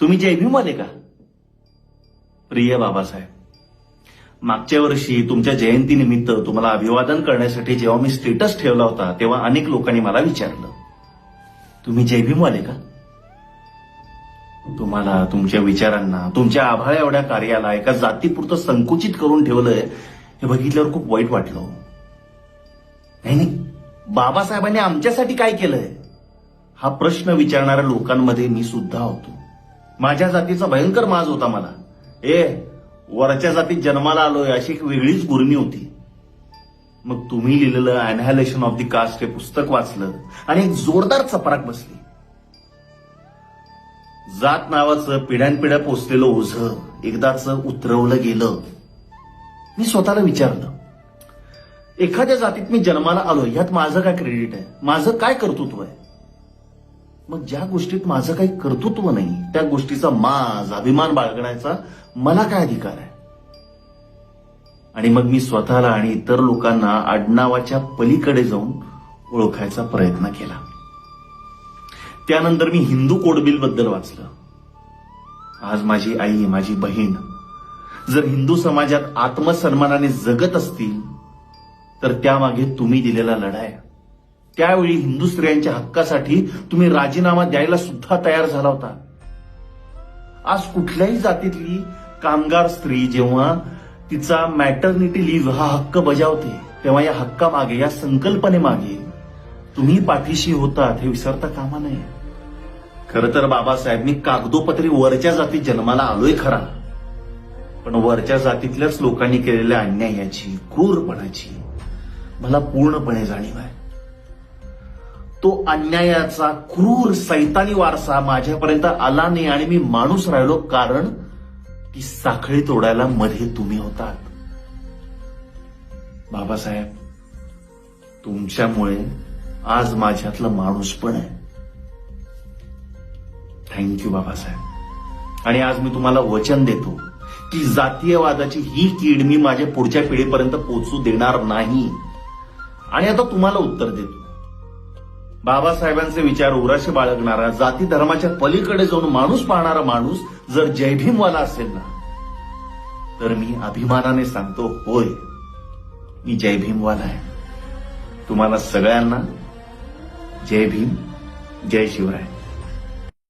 तुम्ही जय भीमवाले का? प्रिय बाबासाहेब, मागच्या वर्षी तुमच्या जयंतीनिमित्त तुम्हाला अभिवादन करण्यासाठी जेव्हा मी स्टेटस ठेवला होता तेव्हा अनेक लोकांनी मला विचारलं, तुम्ही जय भीमवाले का? तुम्हाला, तुमच्या विचारांना, तुमच्या आभाळ्या एवढ्या कार्याला एका जातीपुरतं संकुचित करून ठेवलंय हे बघितल्यावर खूप वाईट वाटलं. नाही, बाबासाहेबांनी आमच्यासाठी काय केलंय हा प्रश्न विचारणाऱ्या लोकांमध्ये मी सुद्धा होतो. माझ्या जातीचा भयंकर माज होता मला. वरच्या जातीत जन्माला आलोय अशी एक वेगळीच गुरमी होती. मग तुम्ही लिहिलेलं अॅनहायलेशन ऑफ द कास्ट हे पुस्तक वाचलं आणि एक जोरदार चपराक बसली. जात नावाचं पिढ्यानपिढ्या पोचलेलं ओझं एकदाच उतरवलं गेलं. मी स्वतःला विचारलं, एखाद्या जातीत मी जन्माला आलोय यात माझं काय क्रेडिट आहे, माझं काय कर्तृत्व आहे? मग ज्या गोष्टीत माझं काही कर्तृत्व नाही त्या गोष्टीचा माज, अभिमान बाळगण्याचा मला काय अधिकार आहे? आणि मग मी स्वतःला आणि इतर लोकांना आडनावाच्या पलीकडे जाऊन ओळखायचा प्रयत्न केला. त्यानंतर मी हिंदू कोड बिल बद्दल वाचलं. आज माझी आई, माझी बहीण जर हिंदू समाजात आत्मसन्मानाने जगत असतील तर त्यामागे तुम्ही दिलेला लढा आहे. त्यावेळी हिंदू स्त्रियांच्या हक्कासाठी तुम्ही राजीनामा द्यायला सुद्धा तयार झाला होता. आज कुठल्याही जातीतली कामगार स्त्री जेव्हा तिचा मॅटर्निटी लिव्ह हा हक्क बजावते तेव्हा या हक्कामागे, या संकल्पनेमागे तुम्ही पाठीशी होतात हे विसरता कामा नये. खरं तर बाबासाहेब, मी कागदोपत्री वरच्या जातीत जन्माला आलोय खरा, पण वरच्या जातीतल्याच लोकांनी केलेल्या अन्यायाची, क्रूरपणाची मला पूर्णपणे जाणीव आहे. तो अन्यायाचा क्रूर सैतानी वारसा माझ्यापर्यंत आला नाही आणि मी माणूस राहिलो कारण ती साखळी तोडायला मध्ये तुम्ही होतात. बाबासाहेब, तुमच्यामुळे आज माझ्यातलं माणूस पण आहे. थँक्यू बाबासाहेब. आणि आज मी तुम्हाला वचन देतो की जातीयवादाची ही कीड मी माझ्या पुढच्या पिढीपर्यंत पोहोचू देणार नाही. आणि आता तुम्हाला उत्तर देतो, बाबासाहेबांचे विचार उराशी बाळगणारा, जाती धर्माच्या पलीकडे जाऊन माणूस पाहणारा माणूस जर जय भीमवाला असेल ना, तर मी अभिमानाने सांगतो, होय, मी जय भीमवाला आहे. तुम्हाला सगळ्यांना जय भीम, जय शिवराय.